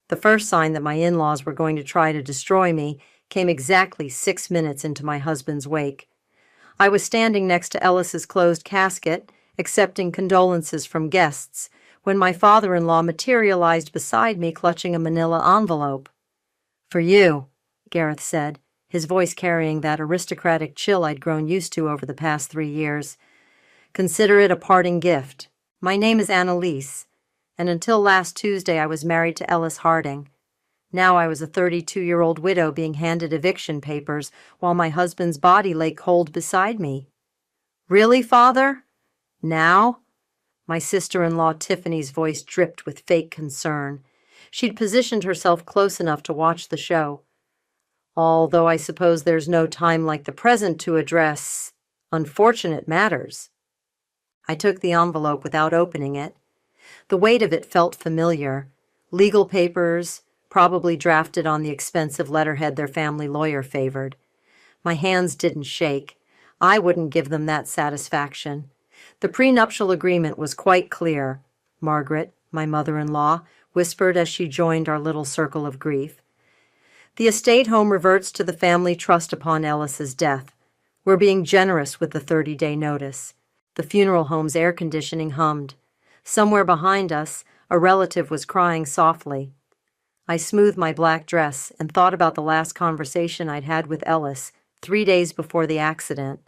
The first sign that my in-laws were going to try to destroy me came exactly 6 minutes into my husband's wake. I was standing next to Ellis's closed casket, accepting condolences from guests, when my father-in-law materialized beside me clutching a manila envelope. "For you," Gareth said, his voice carrying that aristocratic chill I'd grown used to over the past 3 years. "Consider it a parting gift. My name is Annalise, and until last Tuesday I was married to Ellis Harding. Now I was a 32-year-old widow being handed eviction papers while my husband's body lay cold beside me." "Really, Father? Now?" My sister-in-law Tiffany's voice dripped with fake concern. She'd positioned herself close enough to watch the show. "Although I suppose there's no time like the present to address unfortunate matters." I took the envelope without opening it. The weight of it felt familiar. Legal papers, probably drafted on the expensive letterhead their family lawyer favored. My hands didn't shake. I wouldn't give them that satisfaction. The prenuptial agreement was quite clear, Margaret, my mother-in-law, whispered as she joined our little circle of grief. "The estate home reverts to the family trust upon Ellis's death. We're being generous with the 30-day notice." The funeral home's air conditioning hummed. Somewhere behind us, a relative was crying softly. I smoothed my black dress and thought about the last conversation I'd had with Ellis 3 days before the accident.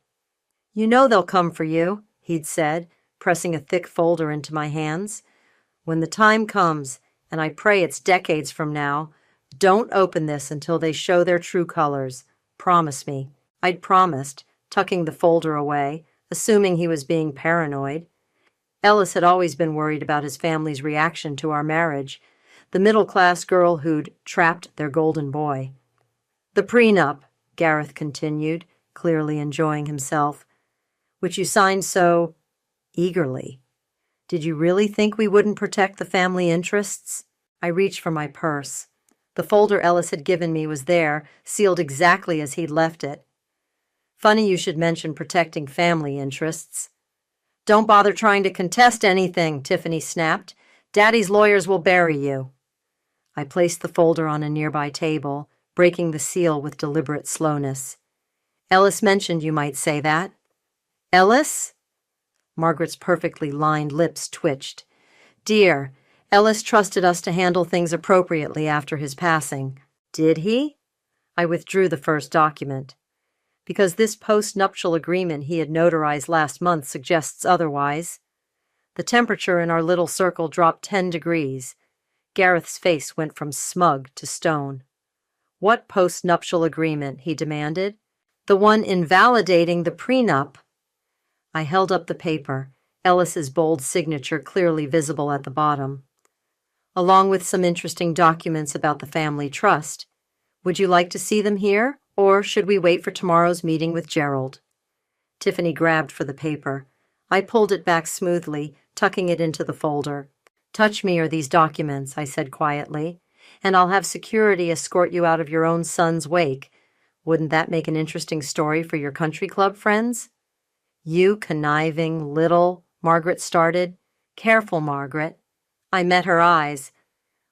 "You know they'll come for you," he'd said, pressing a thick folder into my hands. "When the time comes, and I pray it's decades from now, don't open this until they show their true colors. Promise me." I'd promised, tucking the folder away, assuming he was being paranoid. Ellis had always been worried about his family's reaction to our marriage, the middle-class girl who'd trapped their golden boy. "The prenup," Gareth continued, clearly enjoying himself, "which you signed so eagerly. Did you really think we wouldn't protect the family interests?" I reached for my purse. The folder Ellis had given me was there, sealed exactly as he'd left it. "Funny you should mention protecting family interests." "Don't bother trying to contest anything," Tiffany snapped. "Daddy's lawyers will bury you." I placed the folder on a nearby table, breaking the seal with deliberate slowness. "Ellis mentioned you might say that." "Ellis?" Margaret's perfectly lined lips twitched. "Dear, Ellis trusted us to handle things appropriately after his passing." "Did he?" I withdrew the first document. "Because this post-nuptial agreement he had notarized last month suggests otherwise." The temperature in our little circle dropped 10 degrees. Gareth's face went from smug to stone. "What post-nuptial agreement?" he demanded. "The one invalidating the prenup." I held up the paper, Ellis's bold signature clearly visible at the bottom. "Along with some interesting documents about the family trust. Would you like to see them here, or should we wait for tomorrow's meeting with Gerald?" Tiffany grabbed for the paper. I pulled it back smoothly, tucking it into the folder. "Touch me or these documents," I said quietly, "and I'll have security escort you out of your own son's wake. Wouldn't that make an interesting story for your country club friends?" "You conniving little," Margaret started. "Careful, Margaret." I met her eyes.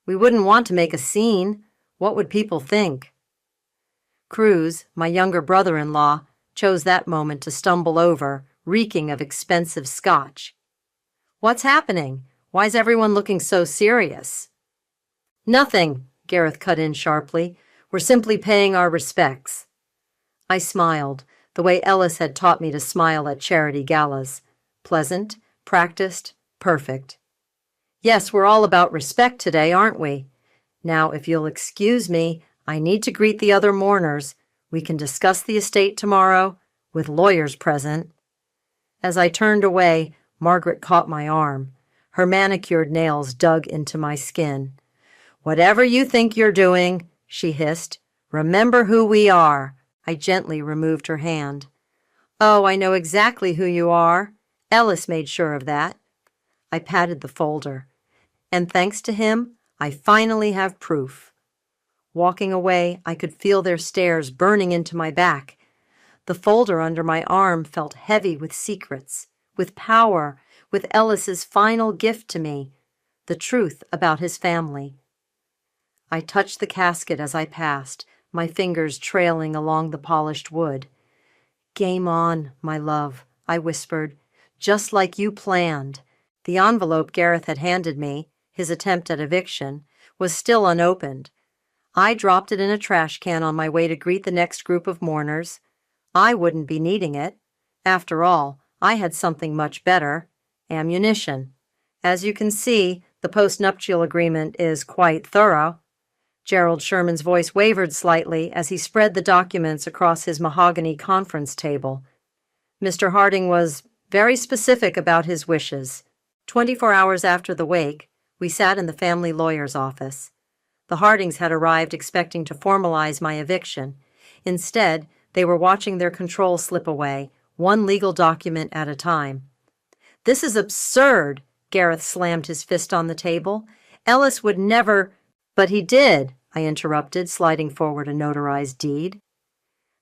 "We wouldn't want to make a scene. What would people think?" Cruz, my younger brother-in-law, chose that moment to stumble over, reeking of expensive scotch. "What's happening? Why's everyone looking so serious?" "Nothing," Gareth cut in sharply. "We're simply paying our respects." I smiled, the way Ellis had taught me to smile at charity galas. Pleasant, practiced, perfect. "Yes, we're all about respect today, aren't we? Now, if you'll excuse me, I need to greet the other mourners. We can discuss the estate tomorrow, with lawyers present." As I turned away, Margaret caught my arm. Her manicured nails dug into my skin. "Whatever you think you're doing," she hissed, "remember who we are." I gently removed her hand. "Oh, I know exactly who you are. Ellis made sure of that." I patted the folder. "And thanks to him, I finally have proof." Walking away, I could feel their stares burning into my back. The folder under my arm felt heavy with secrets, with power, with Ellis's final gift to me, the truth about his family. I touched the casket as I passed, my fingers trailing along the polished wood. "Game on, my love," I whispered, "just like you planned." The envelope Gareth had handed me, his attempt at eviction, was still unopened. I dropped it in a trash can on my way to greet the next group of mourners. I wouldn't be needing it. After all, I had something much better: ammunition. As you can see, the post-nuptial agreement is quite thorough. Gerald Sherman's voice wavered slightly as he spread the documents across his mahogany conference table. Mr. Harding was very specific about his wishes. 24 hours after the wake, we sat in the family lawyer's office. The Hardings had arrived expecting to formalize my eviction. Instead, they were watching their control slip away, one legal document at a time. "This is absurd," Gareth slammed his fist on the table. "Ellis would never—" "But he did," I interrupted, sliding forward a notarized deed.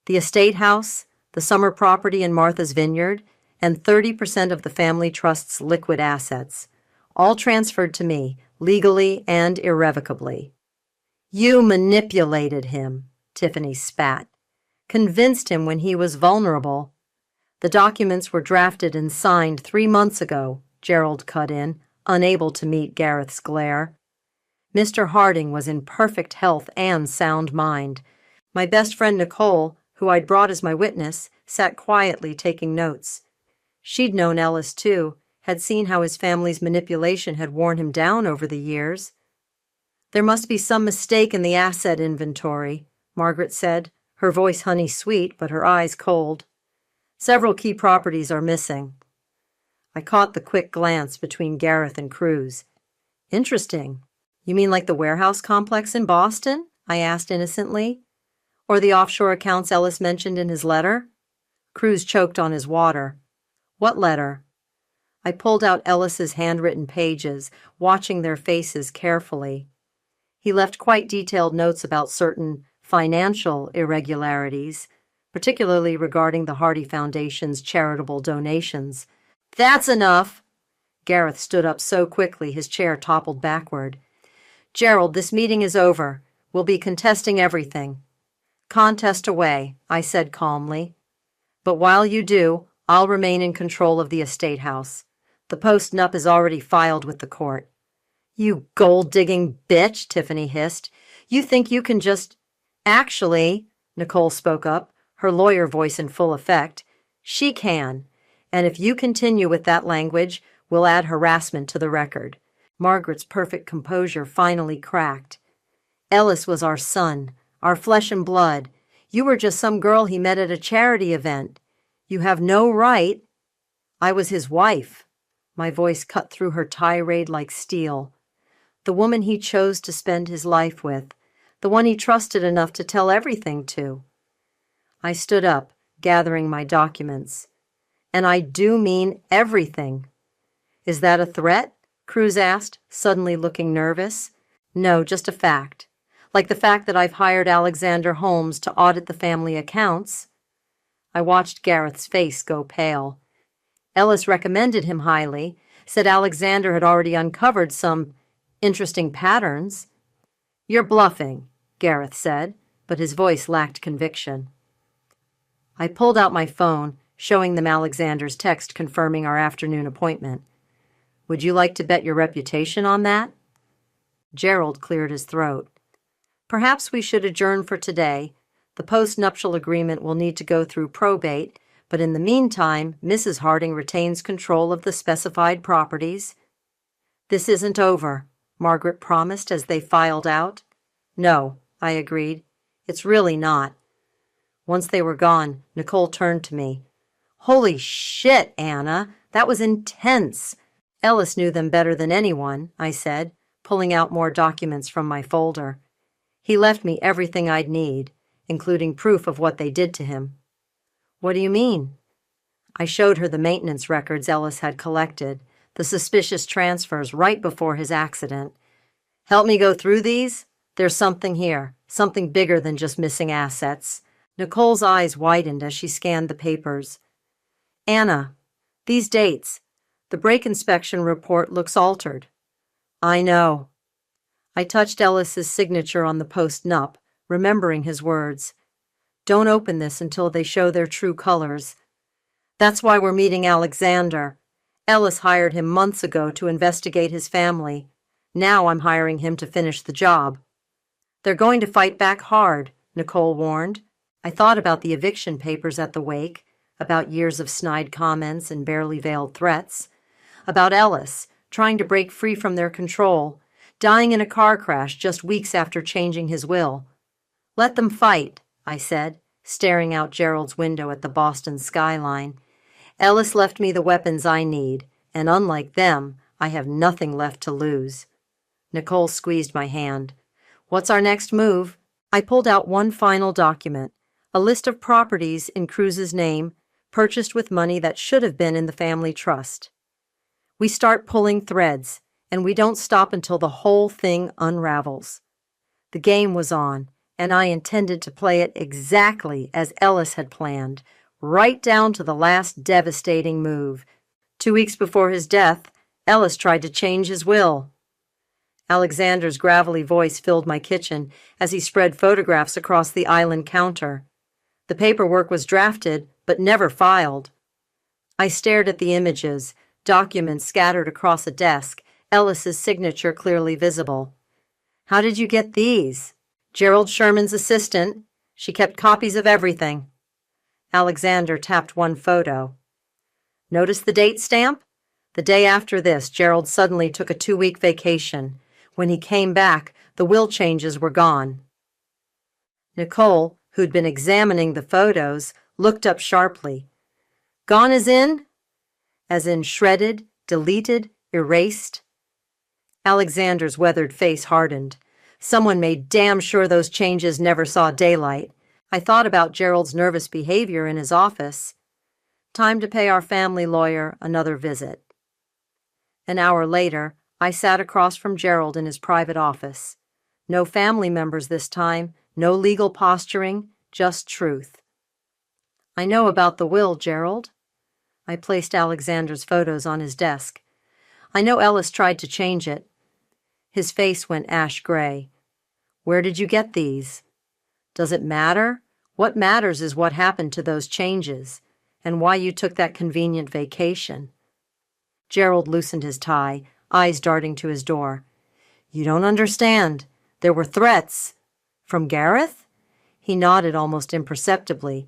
"The estate house, the summer property in Martha's Vineyard, and 30% of the family trust's liquid assets, all transferred to me, legally and irrevocably." "You manipulated him," Tiffany spat. "Convinced him when he was vulnerable." "The documents were drafted and signed 3 months ago," Gerald cut in, unable to meet Gareth's glare. Mr. Harding was in perfect health and sound mind. My best friend Nicole, who I'd brought as my witness, sat quietly taking notes. She'd known Ellis too, had seen how his family's manipulation had worn him down over the years. "There must be some mistake in the asset inventory," Margaret said, her voice honey-sweet but her eyes cold. "Several key properties are missing." I caught the quick glance between Gareth and Cruz. "Interesting. You mean like the warehouse complex in Boston?" I asked innocently. "Or the offshore accounts Ellis mentioned in his letter?" Cruz choked on his water. "What letter?" I pulled out Ellis's handwritten pages, watching their faces carefully. He left quite detailed notes about certain financial irregularities, particularly regarding the Hardy Foundation's charitable donations. "That's enough!" Gareth stood up so quickly his chair toppled backward. "Gerald, this meeting is over. We'll be contesting everything." "Contest away," I said calmly. "But while you do, I'll remain in control of the estate house. The post-nup is already filed with the court." "You gold-digging bitch," Tiffany hissed. "You think you can just—" "Actually," Nicole spoke up, her lawyer voice in full effect, "she can. And if you continue with that language, we'll add harassment to the record." Margaret's perfect composure finally cracked. "Ellis was our son, our flesh and blood. You were just some girl he met at a charity event. You have no right—" "I was his wife." My voice cut through her tirade like steel. "The woman he chose to spend his life with. The one he trusted enough to tell everything to." I stood up, gathering my documents. "And I do mean everything." "Is that a threat?" Cruz asked, suddenly looking nervous. "No, just a fact. Like the fact that I've hired Alexander Holmes to audit the family accounts." I watched Gareth's face go pale. "Ellis recommended him highly, said Alexander had already uncovered some interesting patterns." "You're bluffing," Gareth said, but his voice lacked conviction. I pulled out my phone, showing them Alexander's text confirming our afternoon appointment. "Would you like to bet your reputation on that?" Gerald cleared his throat. "Perhaps we should adjourn for today. The post-nuptial agreement will need to go through probate, but in the meantime, Mrs. Harding retains control of the specified properties." "This isn't over," Margaret promised as they filed out. "No," I agreed. "It's really not." Once they were gone, Nicole turned to me. "Holy shit, Anna! That was intense!" "Ellis knew them better than anyone," I said, pulling out more documents from my folder. "He left me everything I'd need, including proof of what they did to him." "What do you mean?" I showed her the maintenance records Ellis had collected, the suspicious transfers right before his accident. "Help me go through these? There's something here, something bigger than just missing assets." Nicole's eyes widened as she scanned the papers. "Anna, these dates. The brake inspection report looks altered." "I know." I touched Ellis's signature on the post-nup, remembering his words. Don't open this until they show their true colors. That's why we're meeting Alexander. Ellis hired him months ago to investigate his family. Now I'm hiring him to finish the job. They're going to fight back hard, Nicole warned. I thought about the eviction papers at the wake, about years of snide comments and barely veiled threats, about Ellis trying to break free from their control, dying in a car crash just weeks after changing his will. Let them fight, I said, staring out Gerald's window at the Boston skyline. Ellis left me the weapons I need, and unlike them, I have nothing left to lose. Nicole squeezed my hand. What's our next move? I pulled out one final document, a list of properties in Cruz's name, purchased with money that should have been in the family trust. We start pulling threads, and we don't stop until the whole thing unravels. The game was on, and I intended to play it exactly as Ellis had planned, right down to the last devastating move. 2 weeks before his death, Ellis tried to change his will. Alexander's gravelly voice filled my kitchen as he spread photographs across the island counter. The paperwork was drafted, but never filed. I stared at the images, documents scattered across a desk, Ellis's signature clearly visible. How did you get these? Gerald Sherman's assistant. She kept copies of everything. Alexander tapped one photo. Notice the date stamp? The day after this, Gerald suddenly took a 2-week vacation. When he came back, the will changes were gone. Nicole, who'd been examining the photos, looked up sharply. Gone as in? As in shredded, deleted, erased? Alexander's weathered face hardened. Someone made damn sure those changes never saw daylight. I thought about Gerald's nervous behavior in his office. Time to pay our family lawyer another visit. An hour later, I sat across from Gerald in his private office. No family members this time, no legal posturing, just truth. I know about the will, Gerald. I placed Alexander's photos on his desk. I know Ellis tried to change it. His face went ash gray. Where did you get these? Does it matter? What matters is what happened to those changes, and why you took that convenient vacation. Gerald loosened his tie, eyes darting to his door. You don't understand. There were threats. From Gareth? He nodded almost imperceptibly.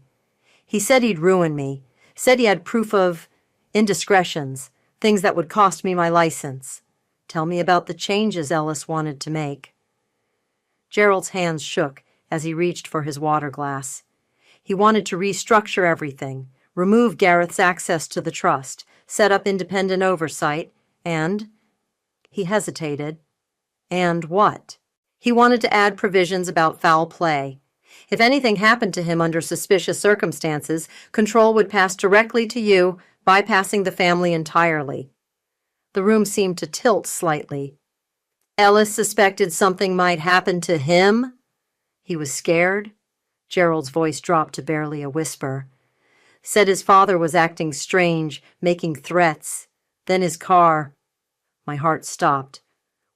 He said he'd ruin me, said he had proof of indiscretions, things that would cost me my license. Tell me about the changes Ellis wanted to make. Gerald's hands shook as he reached for his water glass. He wanted to restructure everything, remove Gareth's access to the trust, set up independent oversight, and... He hesitated. And what? He wanted to add provisions about foul play. If anything happened to him under suspicious circumstances, control would pass directly to you, bypassing the family entirely. The room seemed to tilt slightly. Ellis suspected something might happen to him? He was scared. Gerald's voice dropped to barely a whisper. Said his father was acting strange, making threats. Then his car. My heart stopped.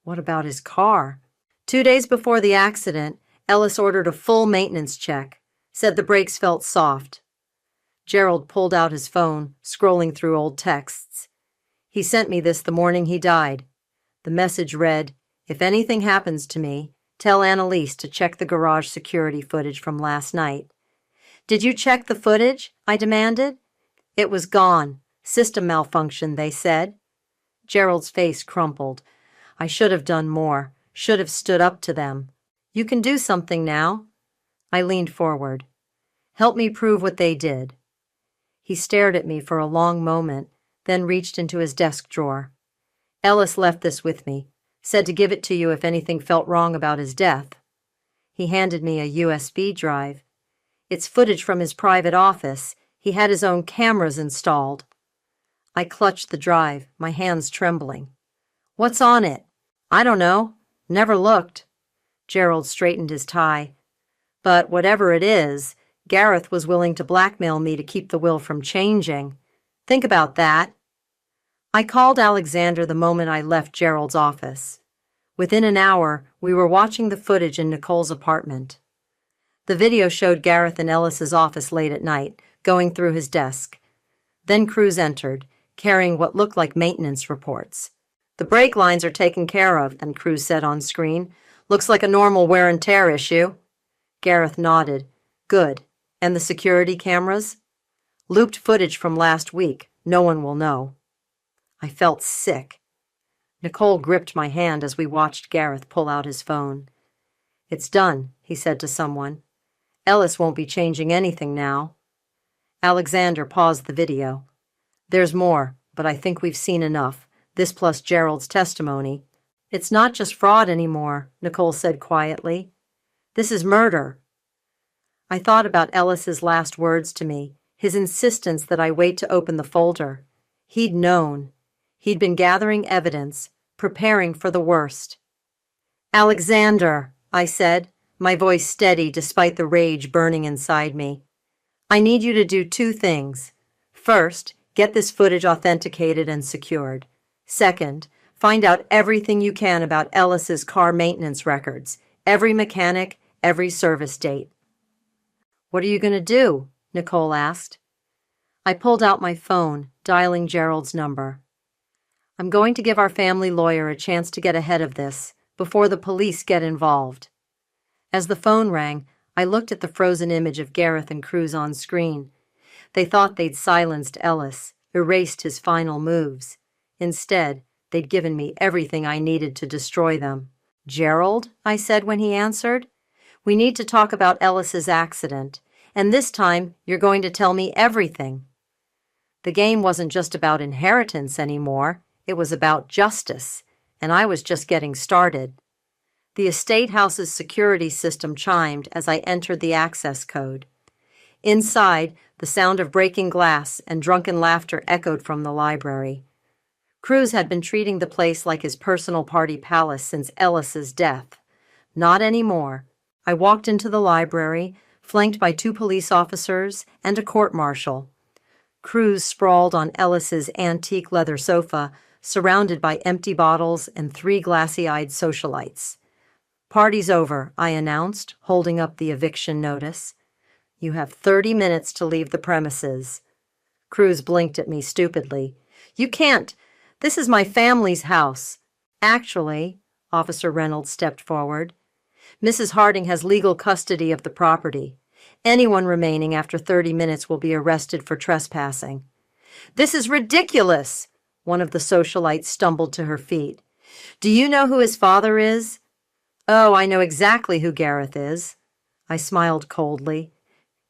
What about his car? 2 days before the accident, Ellis ordered a full maintenance check, said the brakes felt soft. Gerald pulled out his phone, scrolling through old texts. He sent me this the morning he died. The message read, If anything happens to me, tell Annalise to check the garage security footage from last night. Did you check the footage? I demanded. It was gone. System malfunction, they said. Gerald's face crumpled. I should have done more, should have stood up to them. You can do something now. I leaned forward. Help me prove what they did. He stared at me for a long moment, then reached into his desk drawer. Ellis left this with me, said to give it to you if anything felt wrong about his death. He handed me a USB drive. It's footage from his private office. He had his own cameras installed. I clutched the drive, my hands trembling. What's on it? I don't know. Never looked. Gerald straightened his tie. But whatever it is, Gareth was willing to blackmail me to keep the will from changing. Think about that. I called Alexander the moment I left Gerald's office. Within an hour, We were watching the footage in Nicole's apartment. The video showed Gareth in Ellis's office late at night, going through his desk. Then Cruz entered, carrying what looked like maintenance reports. "The brake lines are taken care of," and Cruz said on screen. "Looks like a normal wear and tear issue." Gareth nodded. "Good. And the security cameras?" "Looped footage from last week. No one will know." I felt sick. Nicole gripped my hand as we watched Gareth pull out his phone. "It's done," he said to someone. "Ellis won't be changing anything now." Alexander paused the video. "There's more, but I think we've seen enough. This plus Gerald's testimony." "It's not just fraud anymore," Nicole said quietly. "This is murder." I thought about Ellis's last words to me, his insistence that I wait to open the folder. He'd known. He'd been gathering evidence, preparing for the worst. "Alexander," I said, my voice steady despite the rage burning inside me. "I need you to do two things. First, get this footage authenticated and secured. Second, find out everything you can about Ellis's car maintenance records, every mechanic, every service date." "What are you going to do?" Nicole asked. I pulled out my phone, dialing Gerald's number. "I'm going to give our family lawyer a chance to get ahead of this, before the police get involved." As the phone rang, I looked at the frozen image of Gareth and Cruz on screen. They thought they'd silenced Ellis, erased his final moves. Instead, they'd given me everything I needed to destroy them. "Gerald," I said when he answered, "we need to talk about Ellis's accident, and this time you're going to tell me everything." The game wasn't just about inheritance anymore, it was about justice, and I was just getting started. The estate house's security system chimed as I entered the access code. Inside, the sound of breaking glass and drunken laughter echoed from the library. Cruz had been treating the place like his personal party palace since Ellis's death. Not anymore. I walked into the library, flanked by 2 police officers and a court-martial. Cruz sprawled on Ellis's antique leather sofa, surrounded by empty bottles and 3 glassy-eyed socialites. "Party's over," I announced, holding up the eviction notice. "You have 30 minutes to leave the premises." Cruz blinked at me stupidly. "You can't. This is my family's house." "Actually," Officer Reynolds stepped forward, "Mrs. Harding has legal custody of the property. Anyone remaining after 30 minutes will be arrested for trespassing." "This is ridiculous!" One of the socialites stumbled to her feet. "Do you know who his father is?" "Oh, I know exactly who Gareth is." I smiled coldly.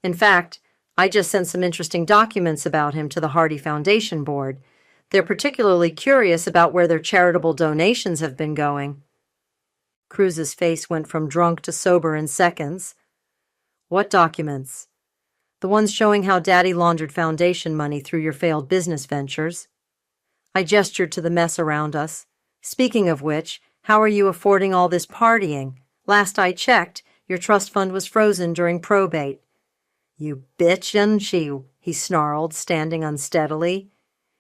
"In fact, I just sent some interesting documents about him to the Hardy Foundation Board. They're particularly curious about where their charitable donations have been going." Cruz's face went from drunk to sober in seconds. "What documents?" "The ones showing how Daddy laundered foundation money through your failed business ventures." I gestured to the mess around us. "Speaking of which, how are you affording all this partying? Last I checked, your trust fund was frozen during probate." "You bitch, isn't she?" he snarled, standing unsteadily.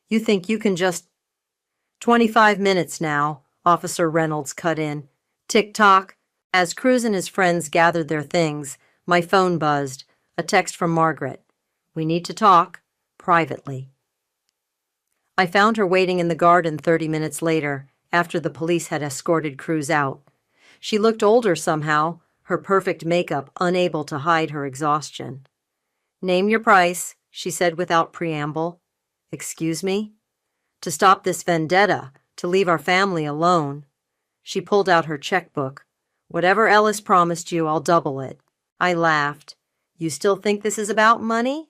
"You think you can just—" "25 minutes now," Officer Reynolds cut in. Tick-tock. As Cruz and his friends gathered their things, my phone buzzed. A text from Margaret. "We need to talk. Privately." I found her waiting in the garden 30 minutes later, after the police had escorted Cruz out. She looked older somehow, her perfect makeup unable to hide her exhaustion. "Name your price," she said without preamble. "Excuse me?" "To stop this vendetta, to leave our family alone." She pulled out her checkbook. "Whatever Ellis promised you, I'll double it." I laughed. "You still think this is about money?"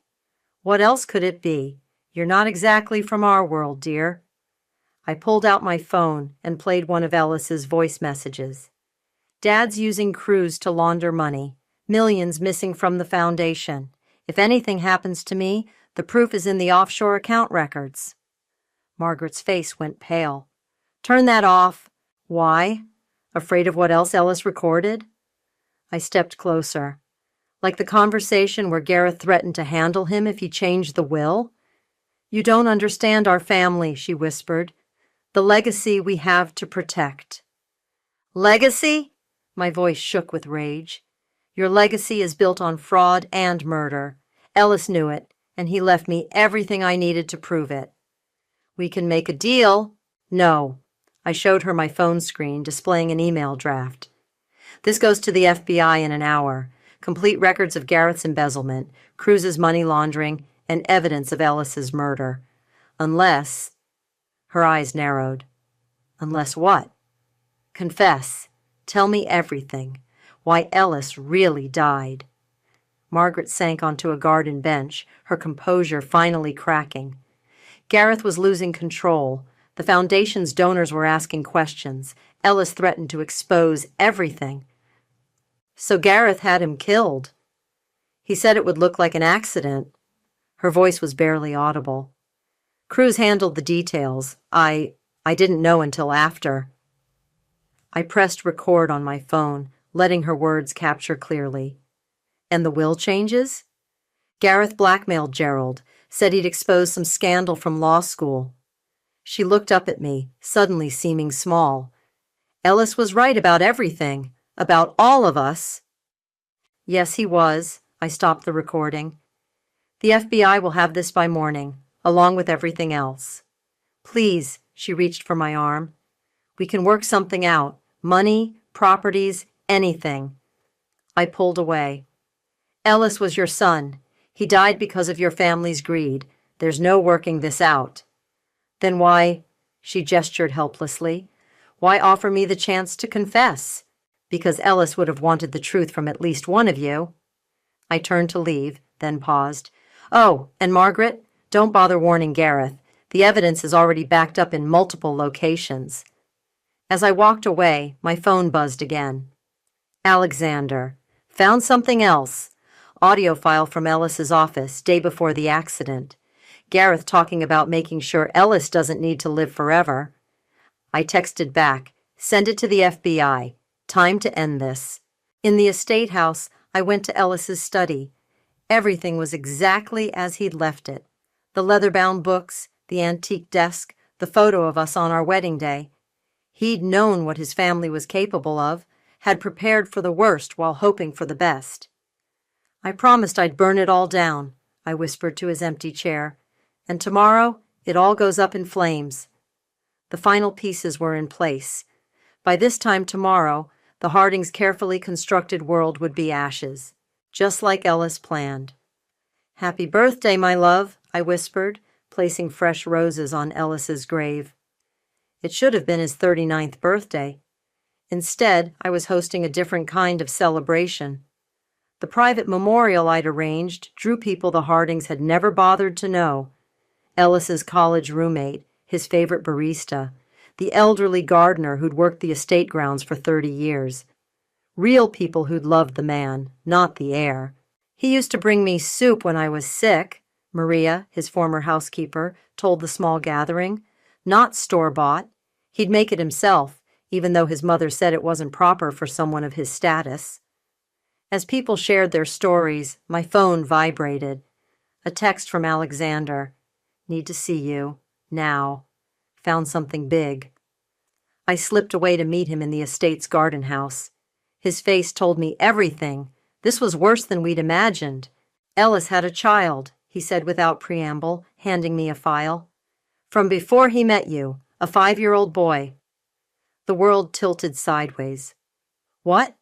"What else could it be? You're not exactly from our world, dear." I pulled out my phone and played one of Ellis's voice messages. "Dad's using Cruz to launder money. Millions missing from the foundation. If anything happens to me, the proof is in the offshore account records." Margaret's face went pale. "Turn that off." "Why? Afraid of what else Ellis recorded?" I stepped closer. "Like the conversation where Gareth threatened to handle him if he changed the will?" "You don't understand our family," she whispered. "The legacy we have to protect." "Legacy?" My voice shook with rage. Your legacy is built on fraud and murder. Ellis knew it, and he left me everything I needed to prove it. We can make a deal. No. I showed her my phone screen displaying an email draft. This goes to the FBI in an hour. Complete records of Garrett's embezzlement, Cruz's money laundering, and evidence of Ellis's murder. Unless... Her eyes narrowed. Unless what? Confess. Tell me everything. Why Ellis really died. Margaret sank onto a garden bench, her composure finally cracking. Gareth was losing control. The foundation's donors were asking questions. Ellis threatened to expose everything. So Gareth had him killed. He said it would look like an accident. Her voice was barely audible. Cruz handled the details. I didn't know until after. I pressed record on my phone, letting her words capture clearly. And the will changes? Gareth blackmailed Gerald, said he'd expose some scandal from law school. She looked up at me, suddenly seeming small. Ellis was right about everything, about all of us. Yes, he was. I stopped the recording. The FBI will have this by morning, along with everything else. Please, she reached for my arm. We can work something out. Money, properties, anything. I pulled away. Ellis was your son. He died because of your family's greed. There's no working this out. Then why, she gestured helplessly, why offer me the chance to confess? Because Ellis would have wanted the truth from at least one of you. I turned to leave, then paused. Oh, and Margaret, don't bother warning Gareth. The evidence is already backed up in multiple locations. As I walked away, my phone buzzed again. Alexander. Found something else. Audio file from Ellis's office, day before the accident. Gareth talking about making sure Ellis doesn't need to live forever. I texted back, send it to the FBI. Time to end this. In the estate house, I went to Ellis's study. Everything was exactly as he'd left it. The leather-bound books, the antique desk, the photo of us on our wedding day. He'd known what his family was capable of, had prepared for the worst while hoping for the best. I promised I'd burn it all down, I whispered to his empty chair, and tomorrow it all goes up in flames. The final pieces were in place. By this time tomorrow, the Hardings' carefully constructed world would be ashes, just like Ellis planned. Happy birthday, my love, I whispered, placing fresh roses on Ellis's grave. It should have been his 39th birthday. Instead, I was hosting a different kind of celebration. The private memorial I'd arranged drew people the Hardings had never bothered to know. Ellis's college roommate, his favorite barista, the elderly gardener who'd worked the estate grounds for 30 years. Real people who'd loved the man, not the heir. He used to bring me soup when I was sick, Maria, his former housekeeper, told the small gathering. Not store-bought. He'd make it himself, even though his mother said it wasn't proper for someone of his status. As people shared their stories, my phone vibrated. A text from Alexander. Need to see you. Now. Found something big. I slipped away to meet him in the estate's garden house. His face told me everything. This was worse than we'd imagined. Ellis had a child, he said without preamble, handing me a file. From before he met you, a 5-year-old boy. The world tilted sideways. What?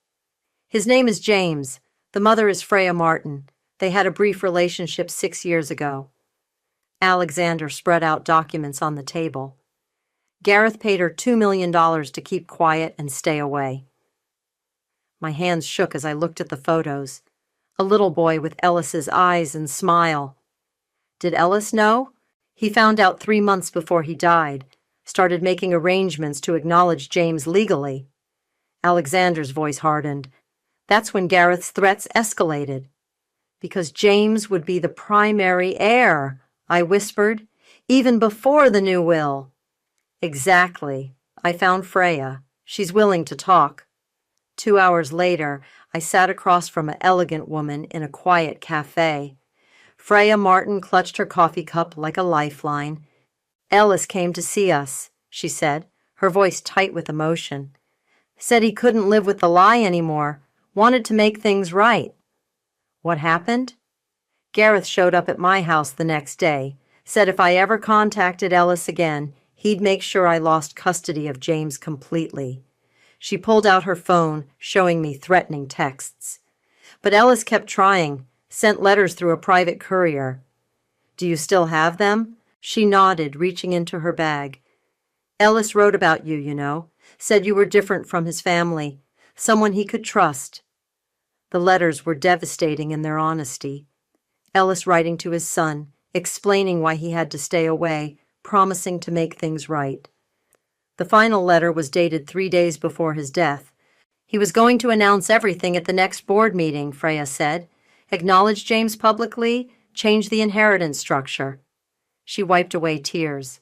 His name is James. The mother is Freya Martin. They had a brief relationship 6 years ago. Alexander spread out documents on the table. Gareth paid her $2 million to keep quiet and stay away. My hands shook as I looked at the photos. A little boy with Ellis's eyes and smile. Did Ellis know? He found out 3 months before he died, started making arrangements to acknowledge James legally. Alexander's voice hardened. That's when Gareth's threats escalated. Because James would be the primary heir, I whispered, even before the new will. Exactly. I found Freya. She's willing to talk. 2 hours later, I sat across from an elegant woman in a quiet cafe. Freya Martin clutched her coffee cup like a lifeline. Ellis came to see us, she said, her voice tight with emotion. Said he couldn't live with the lie anymore, wanted to make things right. What happened? Gareth showed up at my house the next day, said if I ever contacted Ellis again, he'd make sure I lost custody of James completely. She pulled out her phone, showing me threatening texts. But Ellis kept trying, sent letters through a private courier. Do you still have them? She nodded, reaching into her bag. Ellis wrote about you, you know, said you were different from his family, someone he could trust. The letters were devastating in their honesty. Ellis writing to his son, explaining why he had to stay away, promising to make things right. The final letter was dated 3 days before his death. He was going to announce everything at the next board meeting, Freya said. Acknowledge James publicly, change the inheritance structure. She wiped away tears.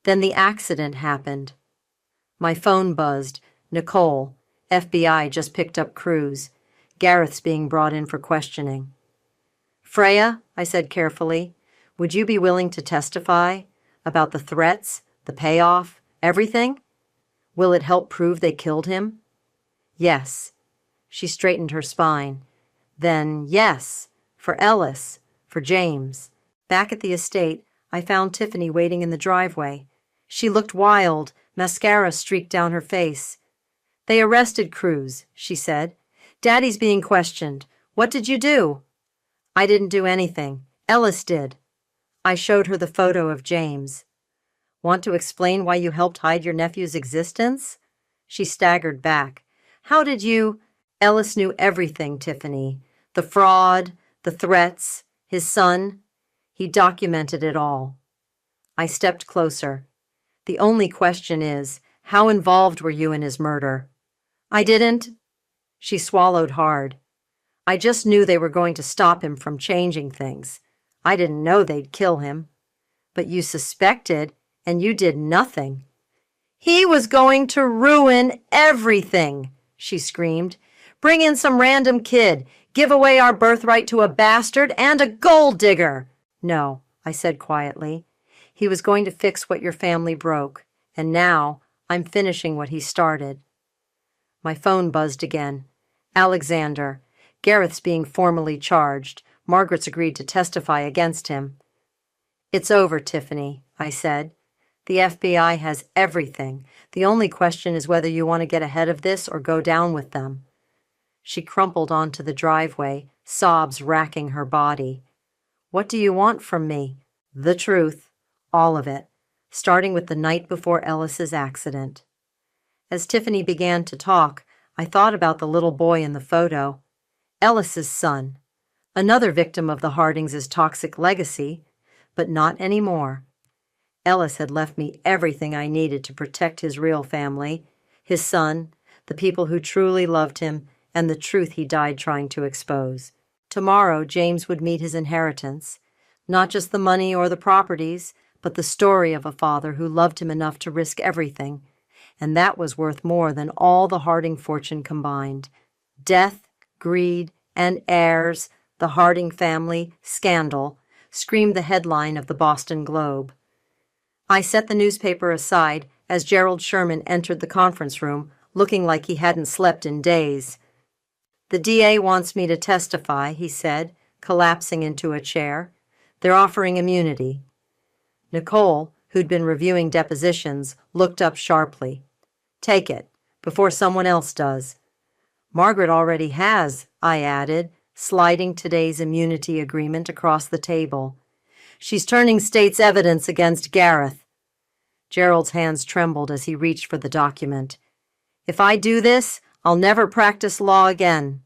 Then the accident happened. My phone buzzed. Nicole, FBI just picked up Cruz. Gareth's being brought in for questioning. Freya, I said carefully, would you be willing to testify about the threats, the payoff, everything? Will it help prove they killed him? Yes. She straightened her spine. Then yes, for Ellis, for James. Back at the estate, I found Tiffany waiting in the driveway. She looked wild, mascara streaked down her face. They arrested Cruz, she said. Daddy's being questioned. What did you do? I didn't do anything. Ellis did. I showed her the photo of James. Want to explain why you helped hide your nephew's existence? She staggered back. How did you? Ellis knew everything, Tiffany. The fraud, the threats, his son. He documented it all. I stepped closer. The only question is, how involved were you in his murder? I didn't. She swallowed hard. I just knew they were going to stop him from changing things. I didn't know they'd kill him. But you suspected, and you did nothing. He was going to ruin everything, she screamed. Bring in some random kid, give away our birthright to a bastard and a gold digger. No, I said quietly. He was going to fix what your family broke, and now I'm finishing what he started. My phone buzzed again. Alexander. Gareth's being formally charged. Margaret's agreed to testify against him. It's over, Tiffany, I said. The FBI has everything. The only question is whether you want to get ahead of this or go down with them. She crumpled onto the driveway, sobs racking her body. What do you want from me? The truth. All of it. Starting with the night before Ellis's accident. As Tiffany began to talk, I thought about the little boy in the photo. Ellis's son. Another victim of the Hardings' toxic legacy, but not anymore. Ellis had left me everything I needed to protect his real family, his son, the people who truly loved him, and the truth he died trying to expose. Tomorrow, James would meet his inheritance. Not just the money or the properties, but the story of a father who loved him enough to risk everything. And that was worth more than all the Harding fortune combined. Death, greed, and heirs, the Harding family, scandal, screamed the headline of the Boston Globe. I set the newspaper aside as Gerald Sherman entered the conference room, looking like he hadn't slept in days. The DA wants me to testify, he said, collapsing into a chair. They're offering immunity. Nicole, who'd been reviewing depositions, looked up sharply. Take it, before someone else does. Margaret already has, I added, sliding today's immunity agreement across the table. She's turning state's evidence against Gareth. Gerald's hands trembled as he reached for the document. If I do this, I'll never practice law again.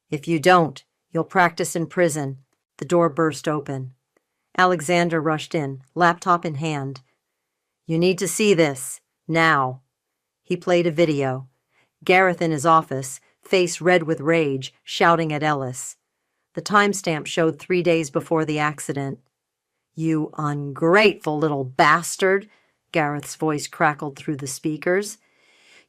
If you don't, you'll practice in prison. The door burst open. Alexander rushed in, laptop in hand. You need to see this, now. He played a video. Gareth in his office, face red with rage, shouting at Ellis. The timestamp showed 3 days before the accident. You ungrateful little bastard, Gareth's voice crackled through the speakers.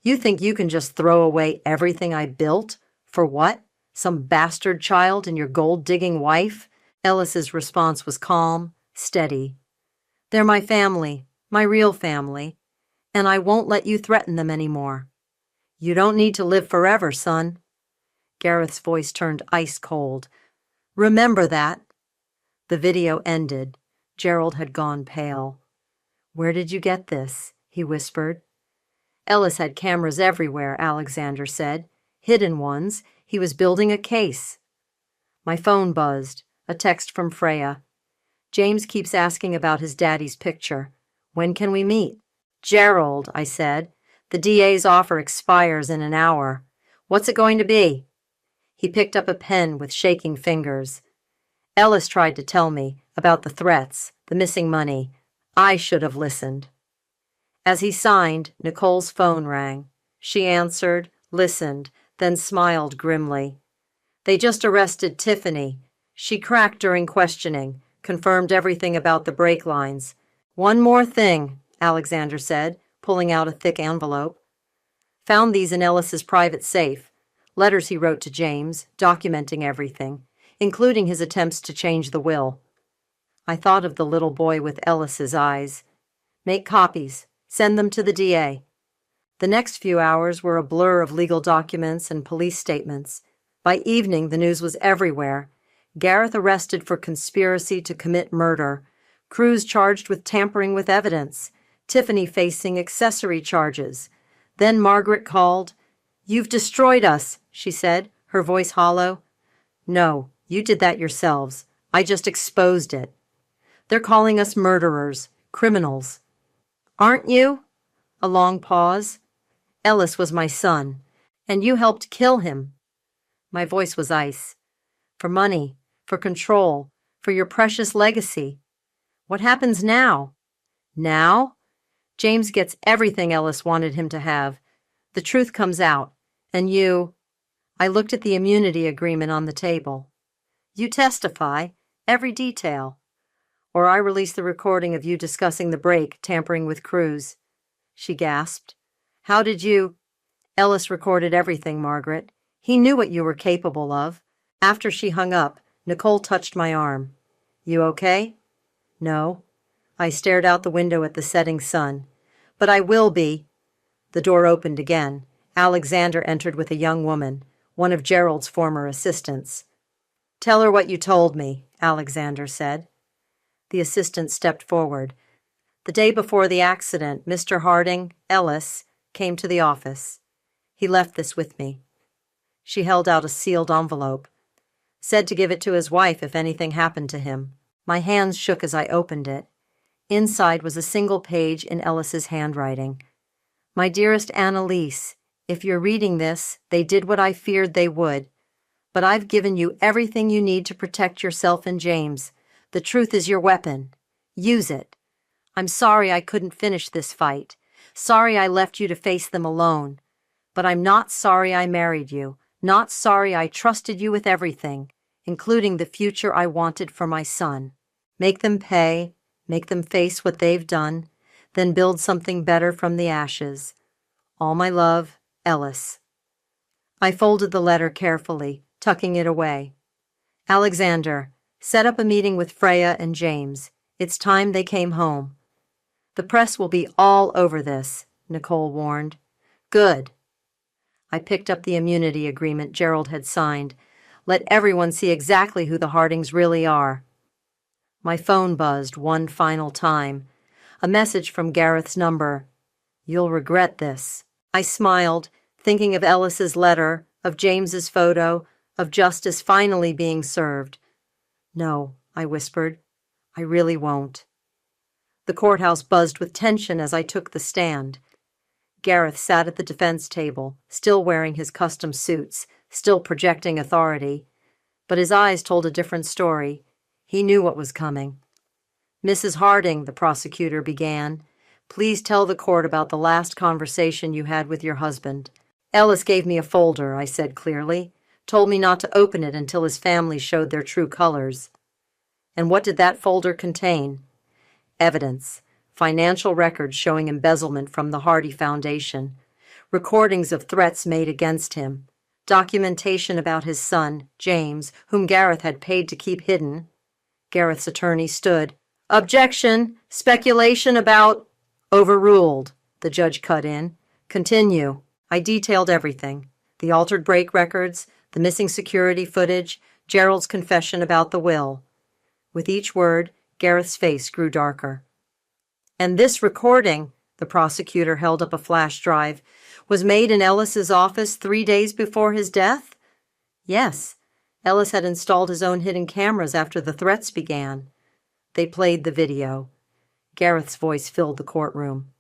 You think you can just throw away everything I built? For what? Some bastard child and your gold-digging wife? Ellis's response was calm, steady. They're my family, my real family, and I won't let you threaten them anymore. You don't need to live forever, son. Gareth's voice turned ice cold. Remember that. The video ended. Gerald had gone pale. Where did you get this? He whispered. Ellis had cameras everywhere, Alexander said. Hidden ones. He was building a case. My phone buzzed. A text from Freya. James keeps asking about his daddy's picture. When can we meet? Gerald, I said. The DA's offer expires in an hour. What's it going to be? He picked up a pen with shaking fingers. Ellis tried to tell me about the threats, the missing money. I should have listened. As he signed, Nicole's phone rang. She answered, listened, then smiled grimly. They just arrested Tiffany. She cracked during questioning, confirmed everything about the brake lines. One more thing, Alexander said, pulling out a thick envelope. Found these in Ellis's private safe. Letters he wrote to James, documenting everything, including his attempts to change the will. I thought of the little boy with Ellis's eyes. Make copies. Send them to the DA. The next few hours were a blur of legal documents and police statements. By evening, the news was everywhere. Gareth arrested for conspiracy to commit murder. Cruz charged with tampering with evidence. Tiffany facing accessory charges. Then Margaret called. You've destroyed us, she said, her voice hollow. No, you did that yourselves. I just exposed it. They're calling us murderers, criminals. Aren't you? A long pause. Ellis was my son, and you helped kill him. My voice was ice. For money, for control, for your precious legacy. What happens now? Now? James gets everything Ellis wanted him to have. The truth comes out, and you... I looked at the immunity agreement on the table. You testify, every detail. Or I release the recording of you discussing the break, tampering with Cruz. She gasped. How did you... Ellis recorded everything, Margaret. He knew what you were capable of. After she hung up, Nicole touched my arm. You okay? No. I stared out the window at the setting sun. But I will be. The door opened again. Alexander entered with a young woman, one of Gerald's former assistants. Tell her what you told me, Alexander said. The assistant stepped forward. The day before the accident, Mr. Harding, Ellis, came to the office. He left this with me. She held out a sealed envelope. Said to give it to his wife if anything happened to him. My hands shook as I opened it. Inside was a single page in Ellis's handwriting. My dearest Annalise, if you're reading this, they did what I feared they would. But I've given you everything you need to protect yourself and James. The truth is your weapon. Use it. I'm sorry I couldn't finish this fight. Sorry I left you to face them alone. But I'm not sorry I married you. Not sorry I trusted you with everything, including the future I wanted for my son. Make them pay, make them face what they've done, then build something better from the ashes. All my love, Ellis. I folded the letter carefully, tucking it away. Alexander, set up a meeting with Freya and James. It's time they came home. The press will be all over this, Nicole warned. Good. I picked up the immunity agreement Gerald had signed. Let everyone see exactly who the Hardings really are. My phone buzzed one final time. A message from Gareth's number. You'll regret this. I smiled, thinking of Ellis's letter, of James's photo, of justice finally being served. No, I whispered. I really won't. The courthouse buzzed with tension as I took the stand. Gareth sat at the defense table, still wearing his custom suits, still projecting authority. But his eyes told a different story. He knew what was coming. Mrs. Harding, the prosecutor began, please tell the court about the last conversation you had with your husband. Ellis gave me a folder, I said clearly, told me not to open it until his family showed their true colors. And what did that folder contain? Evidence. Financial records showing embezzlement from the Hardy Foundation, recordings of threats made against him, documentation about his son, James, whom Gareth had paid to keep hidden. Gareth's attorney stood. Objection! Speculation about... Overruled, the judge cut in. Continue. I detailed everything: the altered brake records, the missing security footage, Gerald's confession about the will. With each word, Gareth's face grew darker. And this recording, the prosecutor held up a flash drive, was made in Ellis's office 3 days before his death? Yes. Ellis had installed his own hidden cameras after the threats began. They played the video. Gareth's voice filled the courtroom.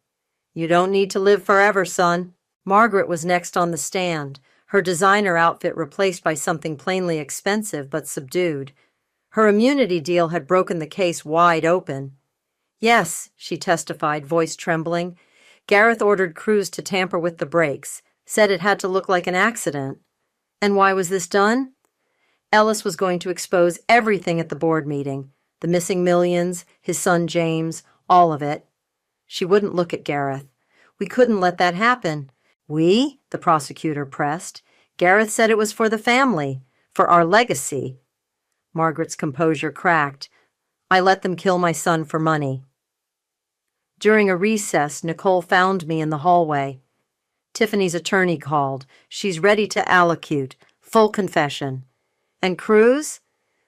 You don't need to live forever, son. Margaret was next on the stand, her designer outfit replaced by something plainly expensive but subdued. Her immunity deal had broken the case wide open. Yes, she testified, voice trembling. Gareth ordered Cruz to tamper with the brakes, said it had to look like an accident. And why was this done? Ellis was going to expose everything at the board meeting. The missing millions, his son James, all of it. She wouldn't look at Gareth. We couldn't let that happen. We? The prosecutor pressed. Gareth said it was for the family, for our legacy. Margaret's composure cracked. I let them kill my son for money. During a recess, Nicole found me in the hallway. Tiffany's attorney called. She's ready to allocute. Full confession. And Cruz?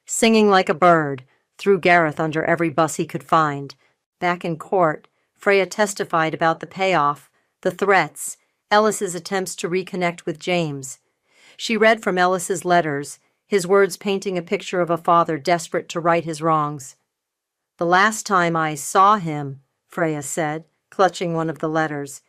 Singing like a bird, threw Gareth under every bus he could find. Back in court, Freya testified about the payoff, the threats, Ellis's attempts to reconnect with James. She read from Ellis's letters, his words painting a picture of a father desperate to right his wrongs. The last time I saw him, Freya said, clutching one of the letters,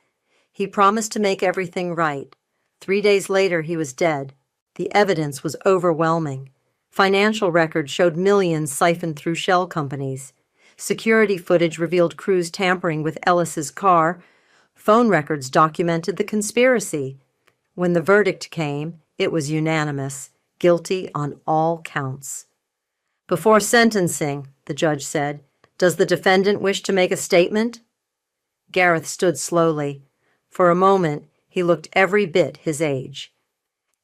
he promised to make everything right. 3 days later, he was dead. The evidence was overwhelming. Financial records showed millions siphoned through shell companies. Security footage revealed Cruz tampering with Ellis's car. Phone records documented the conspiracy. When the verdict came, it was unanimous, guilty on all counts. Before sentencing, the judge said, does the defendant wish to make a statement? Gareth stood slowly. For a moment, he looked every bit his age.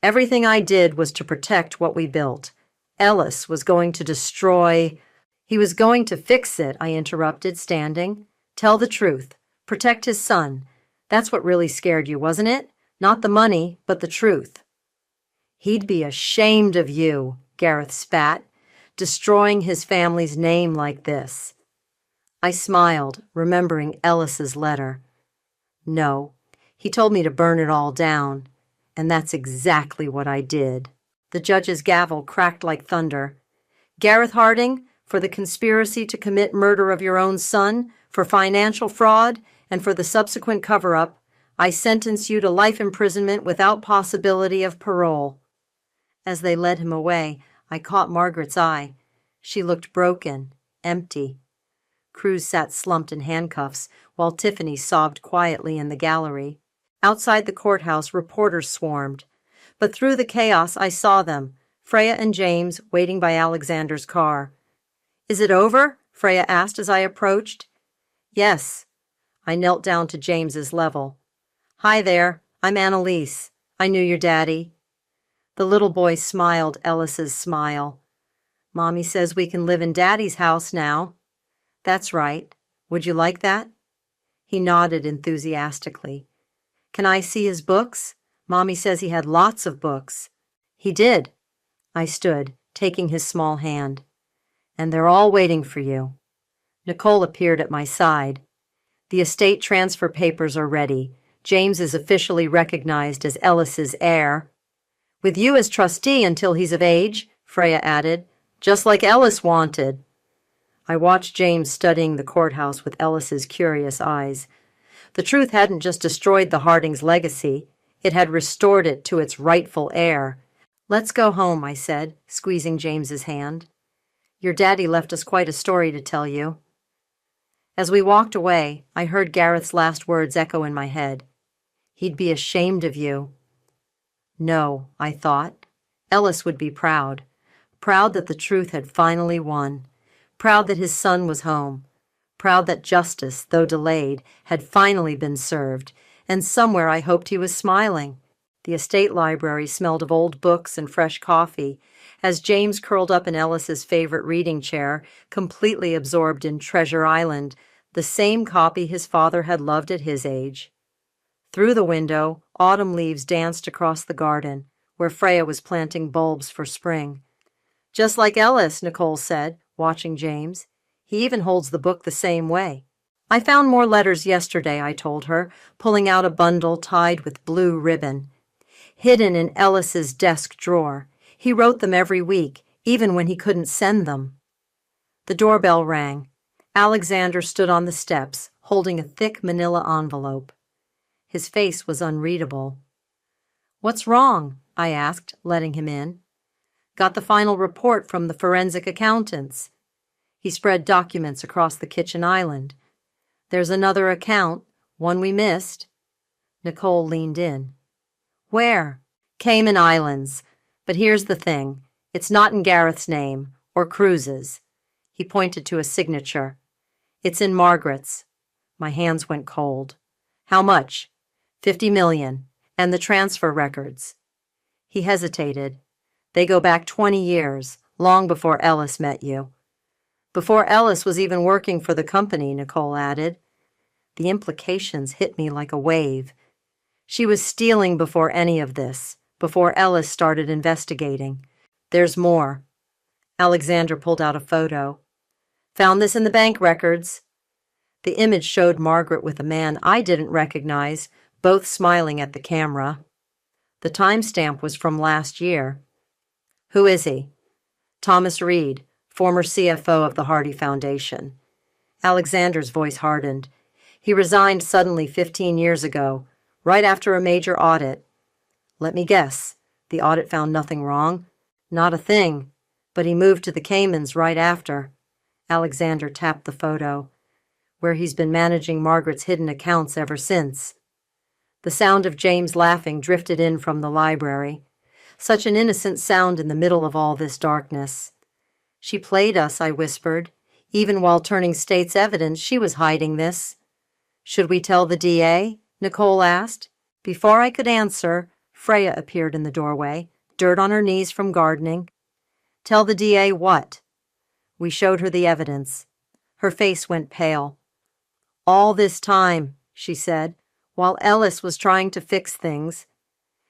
Everything I did was to protect what we built. Ellis was going to destroy... He was going to fix it, I interrupted, standing. Tell the truth. Protect his son. That's what really scared you, wasn't it? Not the money, but the truth. He'd be ashamed of you, Gareth spat, destroying his family's name like this. I smiled, remembering Ellis's letter. No, he told me to burn it all down, and that's exactly what I did. The judge's gavel cracked like thunder. Gareth Harding, for the conspiracy to commit murder of your own son, for financial fraud, and for the subsequent cover-up, I sentence you to life imprisonment without possibility of parole. As they led him away, I caught Margaret's eye. She looked broken, empty. Cruz sat slumped in handcuffs, while Tiffany sobbed quietly in the gallery. Outside the courthouse, reporters swarmed. But through the chaos, I saw them, Freya and James, waiting by Alexander's car. Is it over? Freya asked as I approached. Yes. I knelt down to James's level. Hi there, I'm Annalise. I knew your daddy. The little boy smiled Ellis's smile. Mommy says we can live in Daddy's house now. That's right. Would you like that? He nodded enthusiastically. Can I see his books? Mommy says he had lots of books. He did. I stood, taking his small hand. And they're all waiting for you. Nicole appeared at my side. The estate transfer papers are ready. James is officially recognized as Ellis's heir. With you as trustee until he's of age, Freya added, just like Ellis wanted. I watched James studying the courthouse with Ellis's curious eyes. The truth hadn't just destroyed the Hardings' legacy. It had restored it to its rightful heir. Let's go home, I said, squeezing James's hand. Your daddy left us quite a story to tell you. As we walked away, I heard Gareth's last words echo in my head. He'd be ashamed of you. No, I thought. Ellis would be proud. Proud that the truth had finally won. Proud that his son was home. Proud that justice, though delayed, had finally been served, and somewhere I hoped he was smiling. The estate library smelled of old books and fresh coffee, as James curled up in Ellis's favorite reading chair, completely absorbed in Treasure Island, the same copy his father had loved at his age. Through the window, Autumn leaves danced across the garden, where Freya was planting bulbs for spring. Just like Ellis, Nicole said, watching James. He even holds the book the same way. I found more letters yesterday, I told her, pulling out a bundle tied with blue ribbon. Hidden in Ellis's desk drawer. He wrote them every week, even when he couldn't send them. The doorbell rang. Alexander stood on the steps, holding a thick manila envelope. His face was unreadable. "What's wrong?" I asked, letting him in. "Got the final report from the forensic accountants." He spread documents across the kitchen island. "There's another account, one we missed." Nicole leaned in. "Where?" "Cayman Islands. But here's the thing. It's not in Gareth's name, or Cruz's." He pointed to a signature. "It's in Margaret's." My hands went cold. "How much?" $50 million, and the transfer records." He hesitated. "They go back 20 years, long before Ellis met you." "Before Ellis was even working for the company," Nicole added. The implications hit me like a wave. She was stealing before any of this, before Ellis started investigating. "There's more." Alexander pulled out a photo. "Found this in the bank records." The image showed Margaret with a man I didn't recognize, both smiling at the camera. The timestamp was from last year. "Who is he?" "Thomas Reed, former CFO of the Hardy Foundation." Alexander's voice hardened. "He resigned suddenly 15 years ago, right after a major audit." "Let me guess. The audit found nothing wrong?" "Not a thing. But he moved to the Caymans right after." Alexander tapped the photo. "Where he's been managing Margaret's hidden accounts ever since." The sound of James laughing drifted in from the library. Such an innocent sound in the middle of all this darkness. "She played us," I whispered. "Even while turning state's evidence, she was hiding this." "Should we tell the DA?" Nicole asked. Before I could answer, Freya appeared in the doorway, dirt on her knees from gardening. "Tell the DA what?" We showed her the evidence. Her face went pale. "All this time," she said, "while Ellis was trying to fix things.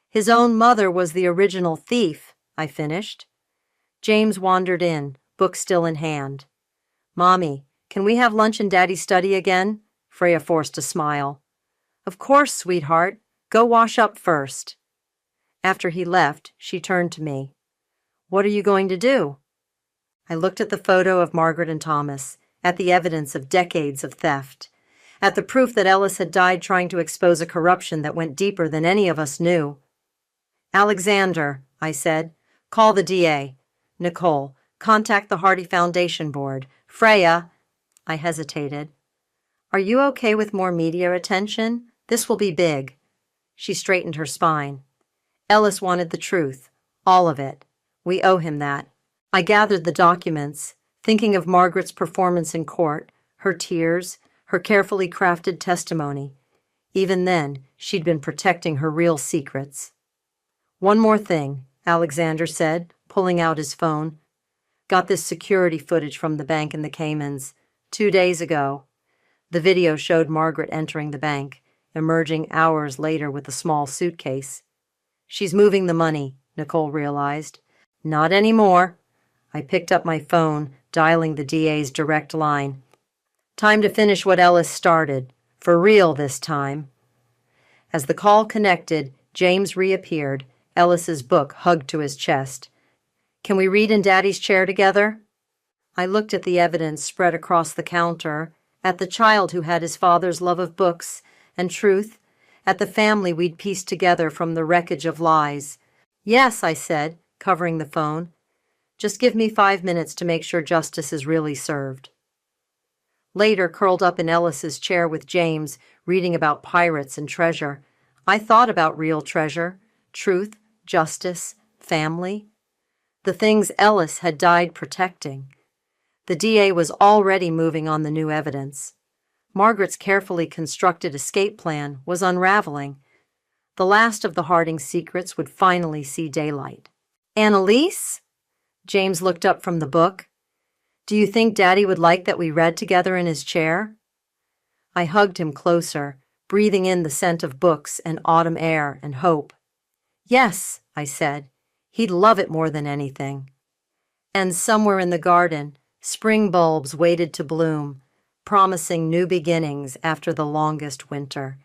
His own mother was the original thief," I finished. James wandered in, book still in hand. "Mommy, can we have lunch in Daddy's study again?" Freya forced a smile. "Of course, sweetheart. Go wash up first." After he left, she turned to me. "What are you going to do?" I looked at the photo of Margaret and Thomas, at the evidence of decades of theft, at the proof that Ellis had died trying to expose a corruption that went deeper than any of us knew. "Alexander," I said, "call the DA. Nicole, contact the Hardy Foundation Board. Freya," I hesitated. "Are you okay with more media attention? This will be big." She straightened her spine. "Ellis wanted the truth, all of it. We owe him that." I gathered the documents, thinking of Margaret's performance in court, her tears, her carefully crafted testimony. Even then, she'd been protecting her real secrets. "One more thing," Alexander said, pulling out his phone. "Got this security footage from the bank in the Caymans, 2 days ago." The video showed Margaret entering the bank, emerging hours later with a small suitcase. "She's moving the money," Nicole realized. "Not anymore." I picked up my phone, dialing the DA's direct line. "Time to finish what Ellis started. For real this time." As the call connected, James reappeared, Ellis's book hugged to his chest. "Can we read in Daddy's chair together?" I looked at the evidence spread across the counter, at the child who had his father's love of books and truth, at the family we'd pieced together from the wreckage of lies. "Yes," I said, covering the phone. "Just give me 5 minutes to make sure justice is really served." Later, curled up in Ellis's chair with James, reading about pirates and treasure, I thought about real treasure, truth, justice, family. The things Ellis had died protecting. The DA was already moving on the new evidence. Margaret's carefully constructed escape plan was unraveling. The last of the Harding secrets would finally see daylight. "Annalise?" James looked up from the book. "Do you think Daddy would like that we read together in his chair?" I hugged him closer, breathing in the scent of books and autumn air and hope. Yes, I said, he'd love it more than anything. And somewhere in the garden, spring bulbs waited to bloom, promising new beginnings after the longest winter.